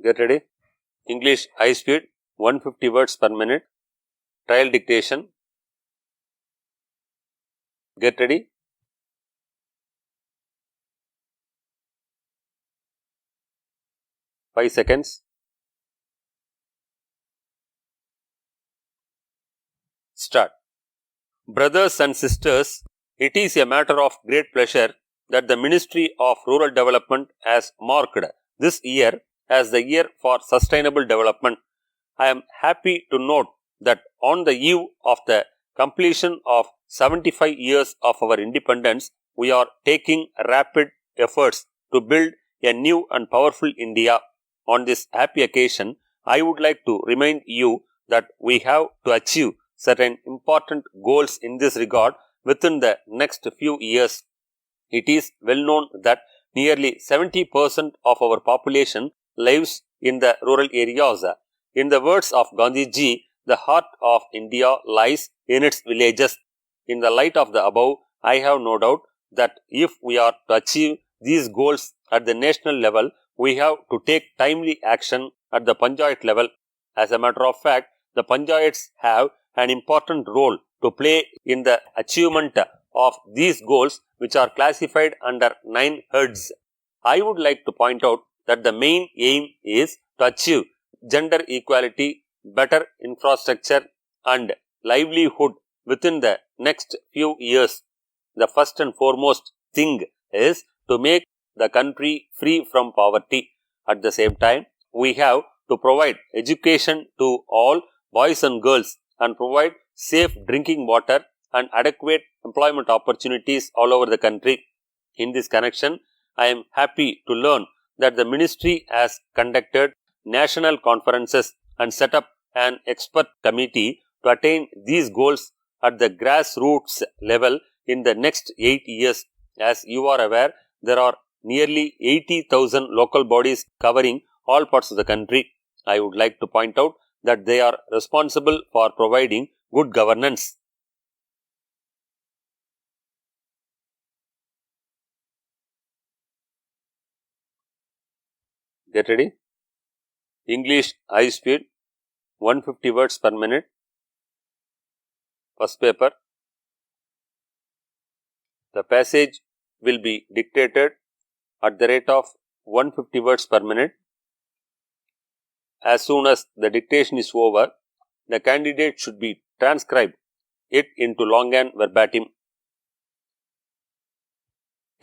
Get ready. English high speed 150 words per minute. Trial dictation. Get ready. Five seconds. Start. Brothers and sisters, it is a matter of great pleasure that the Ministry of Rural Development has marked this year as the year for sustainable development. I am happy to note that on the eve of the completion of 75 years of our independence, we are taking rapid efforts to build a new and powerful India. On this happy occasion, I would like to remind you that we have to achieve certain important goals in this regard within the next few years. It is well known that nearly 70% of our population lives in the rural areas. In the words of Gandhiji, the heart of India lies in its villages. In the light of the above, I have no doubt that if we are to achieve these goals at the national level, we have to take timely action at the Panchayat level. As a matter of fact, the Panchayats have an important role to play in the achievement of these goals, which are classified under 9 heads. I would like to point out that the main aim is to achieve gender equality, better infrastructure and livelihood within the next few years. The first and foremost thing is to make the country free from poverty. At the same time, we have to provide education to all boys and girls and provide safe drinking water and adequate employment opportunities all over the country. In this connection, I am happy to learn that the ministry has conducted national conferences and set up an expert committee to attain these goals at the grassroots level in the next 8 years. As you are aware, there are nearly 80,000 local bodies covering all parts of the country. I would like to point out that they are responsible for providing good governance. Get ready. English high speed 150 words per minute. First paper. The passage will be dictated at the rate of 150 words per minute. As soon as the dictation is over, the candidate should be transcribed it into longhand verbatim.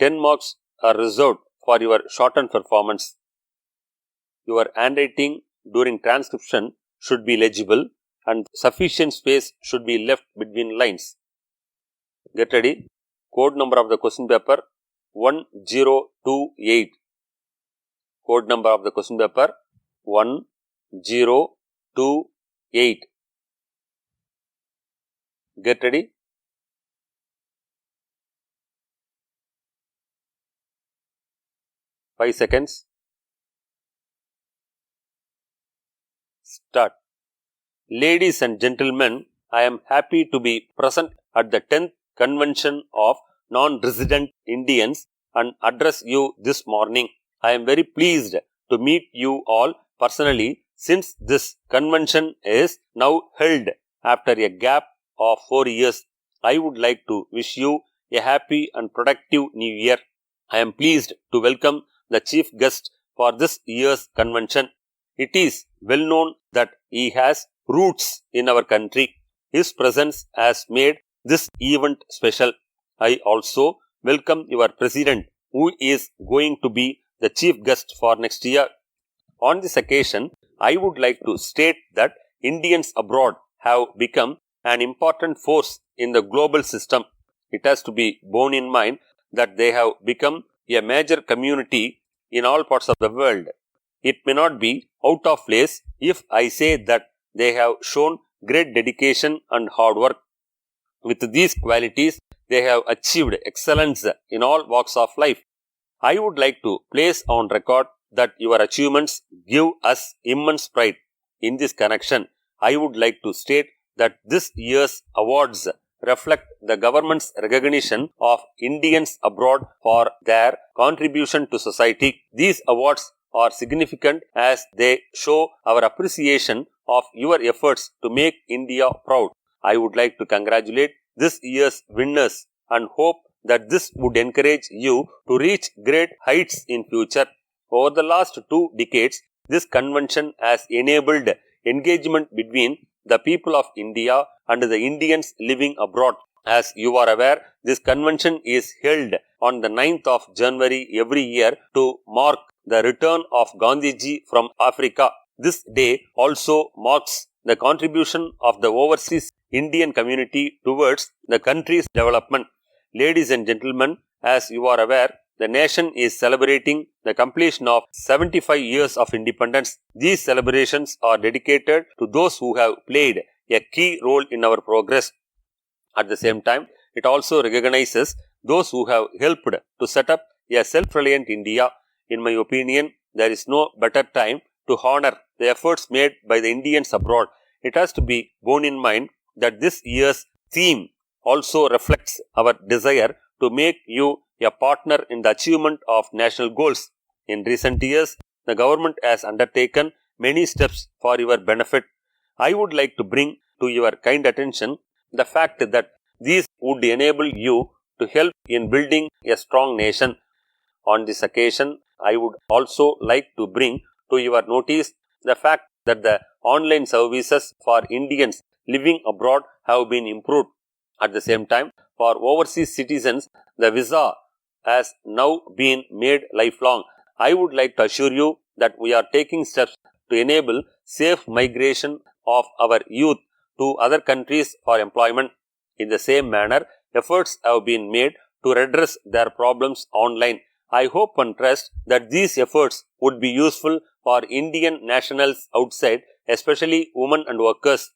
10 marks are reserved for your shortened performance. Your handwriting during transcription should be legible and sufficient space should be left between lines. Get ready. Code number of the question paper 1028. Code number of the question paper 1028. Get ready. Five seconds. Start. Ladies and gentlemen, I am happy to be present at the 10th Convention of Non-Resident Indians and address you this morning. I am very pleased to meet you all personally since this convention is now held after a gap of 4 years. I would like to wish you a happy and productive new year. I am pleased to welcome the chief guest for this year's convention. It is well known that he has roots in our country. His presence has made this event special. I also welcome your president, who is going to be the chief guest for next year. On this occasion, I would like to state that Indians abroad have become an important force in the global system. It has to be borne in mind that they have become a major community in all parts of the world. It may not be out of place if I say that they have shown great dedication and hard work. With these qualities, they have achieved excellence in all walks of life. I would like to place on record that your achievements give us immense pride. In this connection, I would like to state that this year's awards reflect the government's recognition of Indians abroad for their contribution to society. These awards are significant as they show our appreciation of your efforts to make India proud. I would like to congratulate this year's winners and hope that this would encourage you to reach great heights in future. Over the last 2 decades, this convention has enabled engagement between the people of India and the Indians living abroad. As you are aware, this convention is held on the 9th of January every year to mark the return of Gandhiji from Africa. This day also marks the contribution of the overseas Indian community towards the country's development. Ladies and gentlemen, as you are aware, the nation is celebrating the completion of 75 years of independence. These celebrations are dedicated to those who have played a key role in our progress. At the same time, it also recognizes those who have helped to set up a self-reliant India. In my opinion, there is no better time to honor the efforts made by the Indians abroad. It has to be borne in mind that this year's theme also reflects our desire to make you a partner in the achievement of national goals. In recent years, the government has undertaken many steps for your benefit. I would like to bring to your kind attention the fact that these would enable you to help in building a strong nation. On this occasion, I would also like to bring to your notice the fact that the online services for Indians living abroad have been improved. At the same time, for overseas citizens, the visa has now been made lifelong. I would like to assure you that we are taking steps to enable safe migration of our youth to other countries for employment. In the same manner, efforts have been made to redress their problems online. I hope and trust that these efforts would be useful for Indian nationals outside, especially women and workers.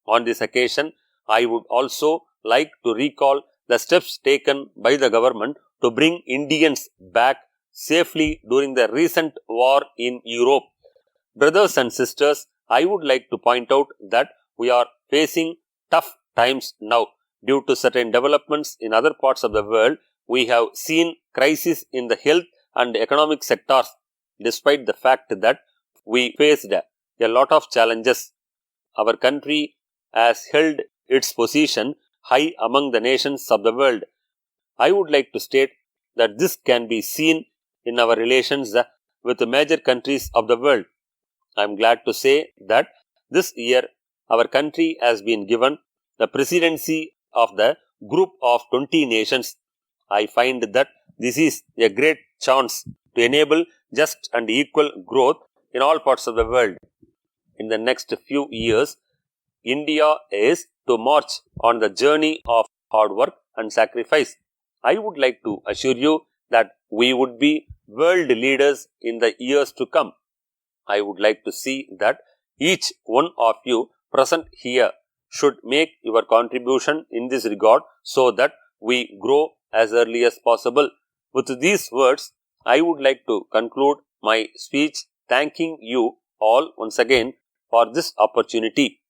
On this occasion, I would also like to recall the steps taken by the government to bring Indians back safely during the recent war in Europe. Brothers and sisters, I would like to point out that we are facing tough times now. Due to certain developments in other parts of the world, we have seen crisis in the health and economic sectors. Despite the fact that we faced a lot of challenges, our country has held its position high among the nations of the world. I would like to state that this can be seen in our relations with the major countries of the world. I am glad to say that this year our country has been given the presidency of the group of 20 nations. I find that this is a great chance to enable just and equal growth in all parts of the world. In the next few years, India is to march on the journey of hard work and sacrifice. I would like to assure you that we would be world leaders in the years to come. I would like to see that each one of you present here should make your contribution in this regard so that we grow as early as possible. With these words, I would like to conclude my speech thanking you all once again for this opportunity.